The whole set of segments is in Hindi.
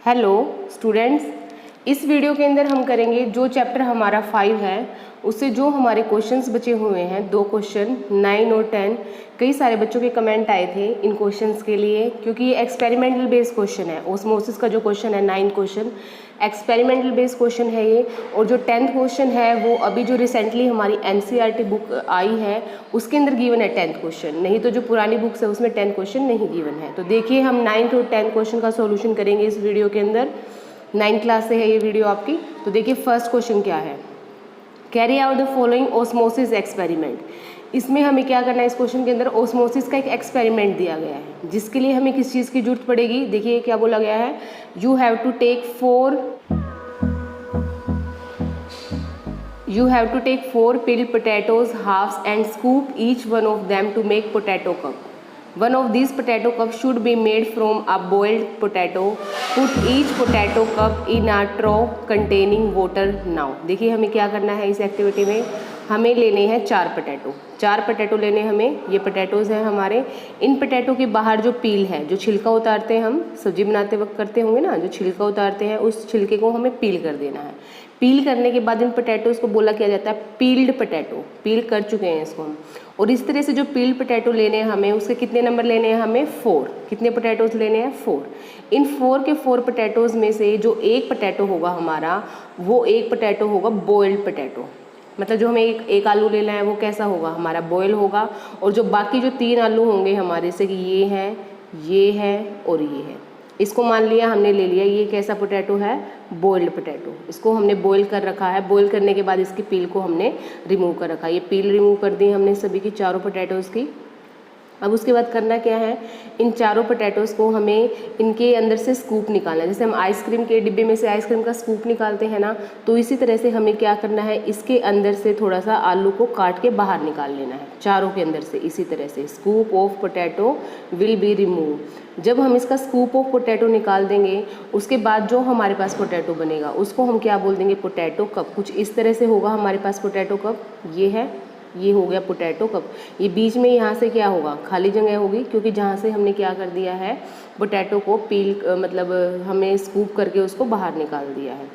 हेलो स्टूडेंट्स, इस वीडियो के अंदर हम करेंगे जो चैप्टर हमारा 5 है उससे जो हमारे क्वेश्चंस बचे हुए हैं, 2 क्वेश्चन 9 और 10। कई सारे बच्चों के कमेंट आए थे इन क्वेश्चंस के लिए, क्योंकि ये एक्सपेरिमेंटल बेस्ड क्वेश्चन है। ओस्मोसिस का जो क्वेश्चन है 9 क्वेश्चन एक्सपेरिमेंटल बेस्ड क्वेश्चन है ये, और जो 10th क्वेश्चन है वो अभी जो रिसेंटली हमारी NCERT बुक आई है उसके अंदर गिवन है 10th क्वेश्चन, नहीं तो जो पुरानी बुक्स है उसमें 10 क्वेश्चन नहीं गिवन है। तो देखिए हम 9th और 10th क्वेश्चन का सॉल्यूशन करेंगे इस वीडियो के अंदर। 9th क्लास से है ये वीडियो आपकी। तो देखिए फर्स्ट क्वेश्चन क्या है, carry out the following osmosis experiment. इसमें हमें क्या करना है, इस क्वेश्चन के अंदर ओस्मोसिस का एक एक्सपेरिमेंट दिया गया है, जिसके लिए हमें किस चीज़ की जरूरत पड़ेगी। देखिए क्या बोला गया है, you have to take 4 peeled potatoes halves and scoop each one of them to make potato cup. One of these potato cups should be made from a boiled potato. Put each potato cup in a trough containing water now. देखिए हमें क्या करना है इस एक्टिविटी में, हमें लेने हैं 4 पोटैटो लेने हमें। ये पोटैटोज़ हैं हमारे। इन पोटैटो के बाहर जो पील है, जो छिलका उतारते हैं, हम सब्जी बनाते वक्त करते होंगे ना, जो छिलका उतारते हैं उस छिलके को हमें पील कर देना है। पील करने के बाद इन पोटैटोज़ को बोला किया जाता है पील्ड पोटैटो, पील कर चुके हैं इसको हम। और इस तरह से जो पील्ड पोटैटो लेने हैं हमें, उसके कितने नंबर लेने हैं हमें 4। कितने पोटैटोज़ लेने हैं 4। इन 4 के 4 पोटैटोज़ में से जो एक पोटैटो होगा हमारा, वो एक पोटैटो होगा बॉइल्ड पोटैटो। मतलब जो हमें एक आलू लेना है वो कैसा होगा हमारा, बॉयल होगा। और जो बाकी जो 3 आलू होंगे हमारे से कि ये है और ये है, इसको मान लिया हमने ले लिया, ये कैसा पोटैटो है, बॉइल्ड पोटैटो। इसको हमने बॉईल कर रखा है। बॉईल करने के बाद इसकी पील को हमने रिमूव कर रखा है। ये पील रिमूव कर दी हमने सभी की, चारों पोटैटोज़ की। अब उसके बाद करना क्या है, इन चारों पोटैटोज़ को हमें इनके अंदर से स्कूप निकालना है। जैसे हम आइसक्रीम के डिब्बे में से आइसक्रीम का स्कूप निकालते हैं ना, तो इसी तरह से हमें क्या करना है, इसके अंदर से थोड़ा सा आलू को काट के बाहर निकाल लेना है, चारों के अंदर से। इसी तरह से scoop of potato will be remove. जब हम इसका स्कूप ऑफ पोटैटो निकाल देंगे, उसके बाद जो हमारे पास पोटैटो बनेगा उसको हम क्या बोल देंगे, पोटैटो कप। कुछ इस तरह से होगा हमारे पास पोटैटो कप। ये हो गया पोटैटो कप। ये बीच में यहाँ से क्या होगा, खाली जगह होगी, क्योंकि जहाँ से हमने क्या कर दिया है, पोटैटो को मतलब हमें स्कूप करके उसको बाहर निकाल दिया है।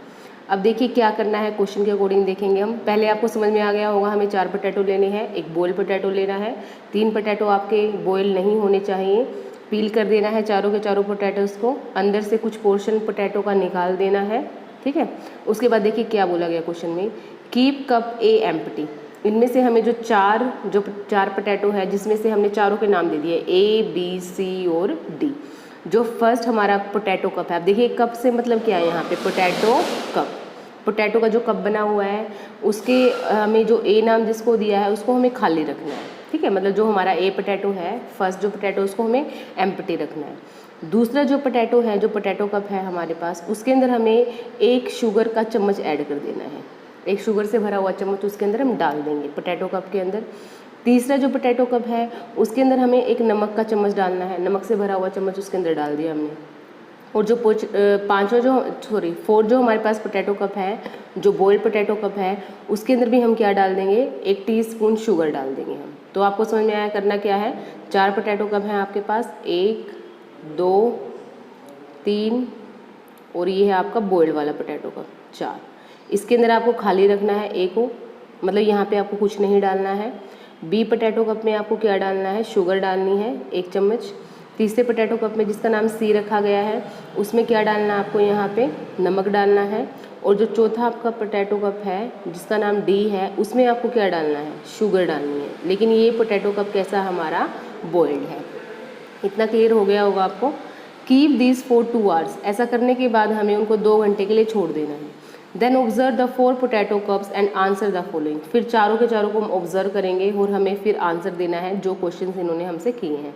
अब देखिए क्या करना है, क्वेश्चन के अकॉर्डिंग देखेंगे हम। पहले आपको समझ में आ गया होगा, हमें 4 पोटैटो लेने हैं, एक बॉयल पोटैटो लेना है। 3 पोटैटो आपके बॉयल नहीं होने चाहिए। पील कर देना है चारों के चारों पोटैटोज़ को, अंदर से कुछ पोर्शन पोटैटो का निकाल देना है, ठीक है। उसके बाद देखिए क्या बोला गया क्वेश्चन में, कीप कप ए एम्प्टी। इनमें से हमें जो चार पोटैटो है, जिसमें से हमने चारों के नाम दे दिए A B C और D। जो फर्स्ट हमारा पोटैटो कप है, अब देखिए कप से मतलब क्या है यहाँ पे, पोटैटो कप। पोटैटो का जो कप बना हुआ है उसके हमें जो A नाम जिसको दिया है उसको हमें खाली रखना है, ठीक है। मतलब जो हमारा A पोटैटो है, फर्स्ट जो पोटैटो, उसको हमें एम्प्टी रखना है। दूसरा जो पोटैटो है, जो पोटैटो कप है हमारे पास, उसके अंदर हमें 1 शुगर का चम्मच ऐड कर देना है। 1 शुगर से भरा हुआ चम्मच उसके अंदर हम डाल देंगे पोटैटो कप के अंदर। तीसरा जो पोटैटो कप है उसके अंदर हमें 1 नमक का चम्मच डालना है। नमक से भरा हुआ चम्मच उसके अंदर डाल दिया हमने। और जो 4 जो हमारे पास पोटैटो कप है, जो बॉइल्ड पोटैटो कप है, उसके अंदर भी हम क्या डाल देंगे, 1 टीस्पून शुगर डाल देंगे हम। तो आपको समझ में आया करना क्या है। 4 पोटैटो कप हैं आपके पास, 1 2 3 और ये है आपका बॉइल्ड वाला पोटैटो कप 4। इसके अंदर आपको खाली रखना है A को, मतलब यहाँ पे आपको कुछ नहीं डालना है। B पोटैटो कप में आपको क्या डालना है, शुगर डालनी है 1 चम्मच। तीसरे पोटैटो कप में जिसका नाम C रखा गया है, उसमें क्या डालना है आपको, यहाँ पे नमक डालना है। और जो चौथा आपका पोटैटो कप है जिसका नाम D है, उसमें आपको क्या डालना है, शुगर डालनी है। लेकिन ये पोटैटो कप कैसा हमारा, बॉइल्ड है। इतना क्लियर हो गया होगा आपको। Keep this for 2 hours। ऐसा करने के बाद हमें उनको 2 घंटे के लिए छोड़ देना है। Then observe the 4 potato cups and answer the following. फिर चारों के चारों को हम ऑब्जर्व करेंगे और हमें फिर आंसर देना है जो क्वेश्चन इन्होंने हमसे किए हैं।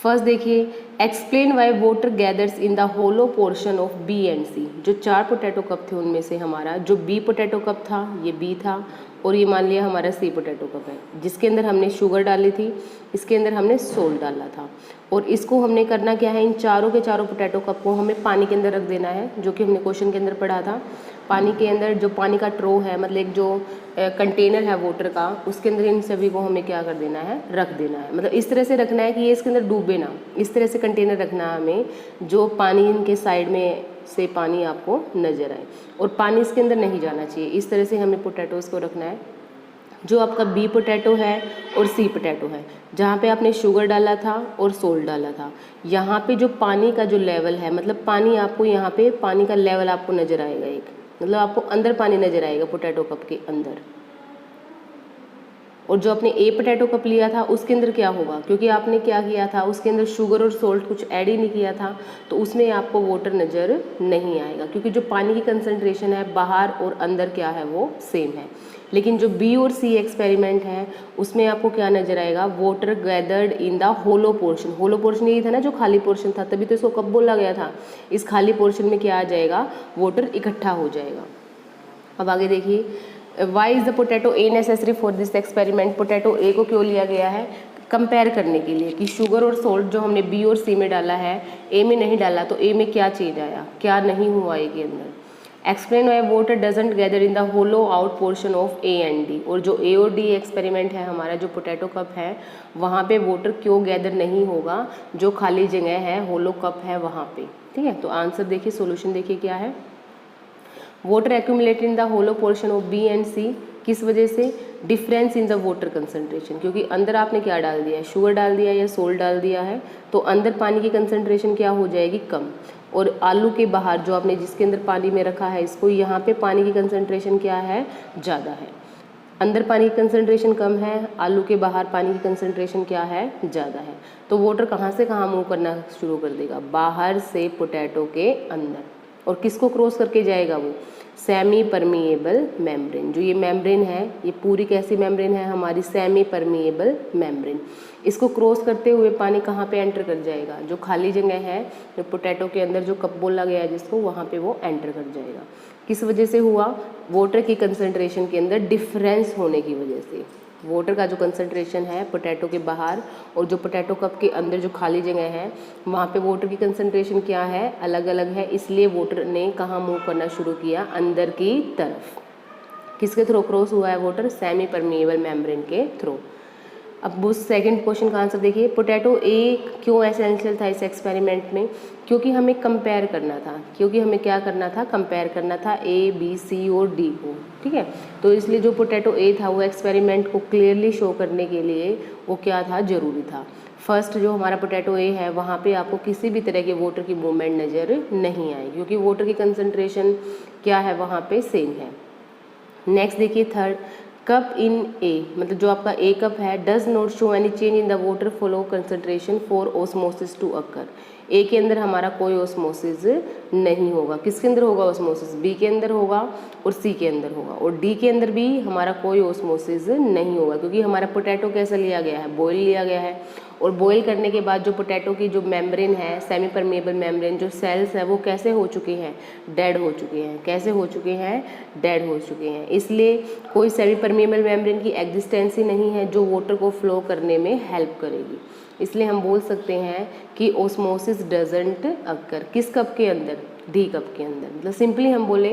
फर्स्ट देखिए, explain why water gathers in the hollow portion of B and C। जो 4 पोटैटो कप थे उनमें से हमारा जो B पोटैटो कप था, ये B था, और ये मान लिया हमारा C पोटैटो कप है, जिसके अंदर हमने शुगर डाली थी, इसके अंदर हमने सोल्ट डाला था। और इसको हमने करना क्या है, इन चारों के चारों पोटैटो कप को हमें पानी के अंदर रख देना है, जो कि हमने क्वेश्चन के अंदर पढ़ा था। पानी के अंदर जो पानी का ट्रो है, मतलब एक जो कंटेनर है वाटर का, उसके अंदर इन सभी को हमें क्या कर देना है, रख देना है। मतलब इस तरह से रखना है कि ये इसके अंदर डूबे ना, इस तरह से कंटेनर रखना है हमें, जो पानी इनके साइड में से पानी आपको नज़र आए, और पानी इसके अंदर नहीं जाना चाहिए। इस तरह से हमें पोटैटोज़ को रखना है। जो आपका बी पोटैटो है और सी पोटैटो है, जहाँ पे आपने शुगर डाला था और सोल्ट डाला था, यहाँ पे जो पानी का जो लेवल है, मतलब पानी आपको यहाँ पे पानी का लेवल आपको नज़र आएगा, एक मतलब आपको अंदर पानी नज़र आएगा पोटैटो कप के अंदर। और जो आपने ए पोटैटो कप लिया था उसके अंदर क्या होगा, क्योंकि आपने क्या किया था, उसके अंदर शुगर और सोल्ट कुछ ऐड ही नहीं किया था, तो उसमें आपको वाटर नज़र नहीं आएगा, क्योंकि जो पानी की कंसंट्रेशन है बाहर और अंदर क्या है वो सेम है। लेकिन जो बी और सी एक्सपेरिमेंट है उसमें आपको क्या नज़र आएगा, water gathered in the hollow portion. Hollow portion यही था ना जो खाली पोर्शन था, तभी तो इसको कप बोला गया था। इस खाली पोर्शन में क्या आ जाएगा, वाटर इकट्ठा हो जाएगा। अब आगे देखिए, why is the potato a necessary for this experiment. Potato ए को क्यों लिया गया है, कंपेयर करने के लिए कि शुगर और सोल्ट जो हमने बी और सी में डाला है, ए में नहीं डाला, तो ए में क्या चेंज आया, क्या नहीं हुआ ए के अंदर। Explain why water doesn't gather in the hollow out portion of A and D. और जो ए और डी एक्सपेरिमेंट है हमारा, जो पोटैटो कप है, वहाँ पे वाटर क्यों गैदर नहीं होगा, जो खाली जगह है, होलो कप है वहाँ पे। ठीक है, तो आंसर देखिए, सोल्यूशन देखिए क्या है। Water accumulated in the hollow portion of B and C, किस वजह से, difference in the water concentration, क्योंकि अंदर आपने क्या डाल दिया है, शुगर डाल दिया या सोल्ट डाल दिया है, तो अंदर पानी की कंसंट्रेशन क्या हो जाएगी, कम। और आलू के बाहर जो आपने जिसके अंदर पानी में रखा है इसको, यहाँ पे पानी की कंसंट्रेशन क्या है, ज़्यादा है। अंदर पानी की कंसंट्रेशन कम है, आलू के बाहर पानी की कंसंट्रेशन क्या है, ज़्यादा है। तो वाटर कहाँ से कहाँ मूव करना शुरू कर देगा, बाहर से पोटैटो के अंदर। और किसको क्रॉस करके जाएगा वो, सेमी परमिएबल मेम्ब्रेन। जो ये मेम्ब्रेन है, ये पूरी कैसी मेम्ब्रेन है हमारी, सेमी परमिएबल मेम्ब्रेन। इसको क्रॉस करते हुए पानी कहाँ पे एंटर कर जाएगा, जो खाली जगह है, जो पोटैटो के अंदर जो कप बोला गया है जिसको, वहाँ पे वो एंटर कर जाएगा। किस वजह से हुआ, वाटर की कंसंट्रेशन के अंदर डिफरेंस होने की वजह से। वाटर का जो कंसंट्रेशन है पोटैटो के बाहर और जो पोटैटो कप के अंदर जो खाली जगह है, वहाँ पे वाटर की कंसंट्रेशन क्या है, अलग अलग है, इसलिए वाटर ने कहाँ मूव करना शुरू किया, अंदर की तरफ। किसके थ्रू क्रॉस हुआ है वाटर, सेमी परमिएबल मेम्ब्रेन के थ्रू। अब उस सेकंड क्वेश्चन का आंसर देखिए, पोटैटो ए क्यों एसेंशियल था इस एक्सपेरिमेंट में, क्योंकि हमें कंपेयर करना था, क्योंकि हमें क्या करना था, कंपेयर करना था ए बी सी और डी को। ठीक है, तो इसलिए जो पोटैटो ए था वो एक्सपेरिमेंट को क्लियरली शो करने के लिए वो क्या था, ज़रूरी था। फर्स्ट जो हमारा पोटैटो ए है वहाँ पे आपको किसी भी तरह के वाटर की मूवमेंट नज़र नहीं आई, क्योंकि वाटर की कंसंट्रेशन क्या है वहाँ पे सेम है। नेक्स्ट देखिए थर्ड, कप इन ए, मतलब जो आपका ए कप है, does not show any change in the water flow concentration for osmosis to occur. A के अंदर हमारा कोई ऑस्मोसिस नहीं होगा, किसके अंदर होगा ऑस्मोसिस, बी के अंदर होगा और सी के अंदर होगा, और डी के अंदर भी हमारा कोई ऑस्मोसिस नहीं होगा, क्योंकि हमारा पोटैटो कैसा लिया गया है, बॉयल लिया गया है। और बॉयल करने के बाद जो पोटैटो की जो मेम्ब्रेन है, सेमी परमिएबल मेम्ब्रेन, जो सेल्स है वो कैसे हो चुके हैं, डेड हो चुके हैं। कैसे हो चुके हैं, डेड हो चुके हैं। इसलिए कोई सेमी परमिएबल मेम्ब्रेन की एग्जिस्टेंस ही नहीं है जो वाटर को फ्लो करने में हेल्प करेगी। इसलिए हम बोल सकते हैं कि ऑस्मोसिस डजंट अकर, किस कप के अंदर, डी कप के अंदर। मतलब सिंपली हम बोले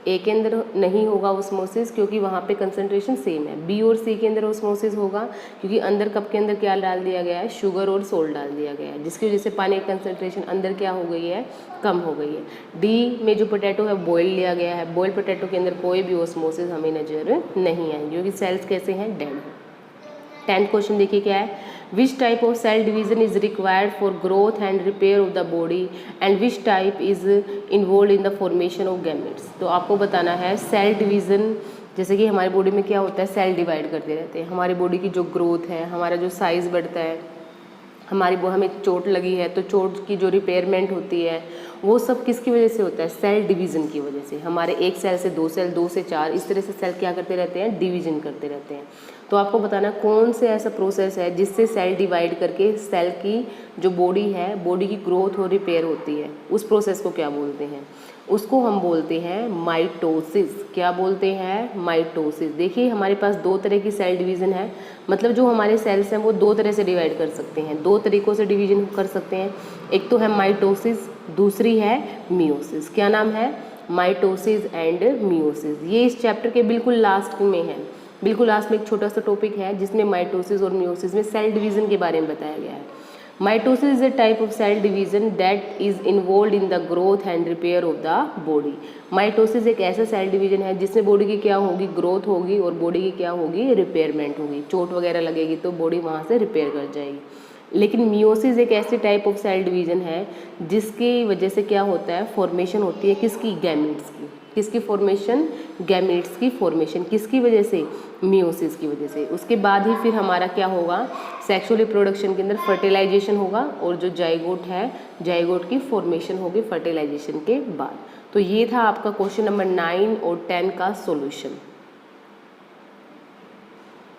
ए के अंदर नहीं होगा ऑस्मोसिस क्योंकि वहाँ पे कंसंट्रेशन सेम है। बी और सी के अंदर ऑस्मोसिस होगा क्योंकि अंदर कप के अंदर क्या डाल दिया गया है, शुगर और सोल्ट डाल दिया गया है, जिसकी वजह से पानी की कंसंट्रेशन अंदर क्या हो गई है, कम हो गई है। डी में जो पोटैटो है बॉयल लिया गया है, बॉयल पोटैटो के अंदर कोई भी ऑस्मोसिस हमें नज़र नहीं आई क्योंकि सेल्स कैसे हैं, डेड है। 10th क्वेश्चन देखिए क्या है, which type of cell division is required for growth and repair of the body and which type is involve in the formation of gametes. तो आपको बताना है सेल डिवीज़न, जैसे कि हमारी बॉडी में क्या होता है, सेल डिवाइड करते रहते हैं। हमारी बॉडी की जो ग्रोथ है, हमारा जो साइज़ बढ़ता है, हमें चोट लगी है तो चोट की जो रिपेयरमेंट होती है वो सब किसकी वजह से होता है, सेल डिवीज़न की वजह से। हमारे एक सेल से दो सेल, दो से चार, इस तरह से सेल क्या करते रहते हैं, डिवीजन करते रहते हैं। तो आपको बताना कौन से ऐसा प्रोसेस है जिससे सेल डिवाइड करके सेल की जो बॉडी है, बॉडी की ग्रोथ और रिपेयर होती है, उस प्रोसेस को क्या बोलते हैं, उसको हम बोलते हैं माइटोसिस। क्या बोलते हैं, माइटोसिस। देखिए हमारे पास दो तरह की सेल डिवीज़न है, मतलब जो हमारे सेल्स हैं वो दो तरह से डिवाइड कर सकते हैं, दो तरीक़ों से डिवीजन कर सकते हैं। एक तो है माइटोसिस, दूसरी है मियोसिस। क्या नाम है, माइटोसिस एंड मियोसिस। ये इस चैप्टर के बिल्कुल लास्ट में है, बिल्कुल लास्ट में एक छोटा सा टॉपिक है जिसमें माइटोसिस और मियोसिस में सेल डिवीज़न के बारे में बताया गया है। Mitosis is a type of cell division that is involve in the growth and repair of the body. Mitosis एक ऐसा सेल डिवीजन है जिसमें बॉडी की क्या होगी, ग्रोथ होगी, और बॉडी की क्या होगी, रिपेयरमेंट होगी। चोट वगैरह लगेगी तो बॉडी वहाँ से रिपेयर कर जाएगी। लेकिन मियोसिस एक ऐसी टाइप ऑफ सेल डिवीजन है जिसकी वजह से क्या होता है, फॉर्मेशन होती है किसकी, गैमेट्स की। किसकी फॉर्मेशन, गैमेट्स की फॉर्मेशन। किसकी वजह से, मियोसिस की वजह से। उसके बाद ही फिर हमारा क्या होगा, सेक्सुअल रिप्रोडक्शन के अंदर फर्टिलाइजेशन होगा, और जो जाइगोट है, जाइगोट की फॉर्मेशन होगी फर्टिलाइजेशन के बाद। तो ये था आपका क्वेश्चन नंबर 9 और 10 का सॉल्यूशन।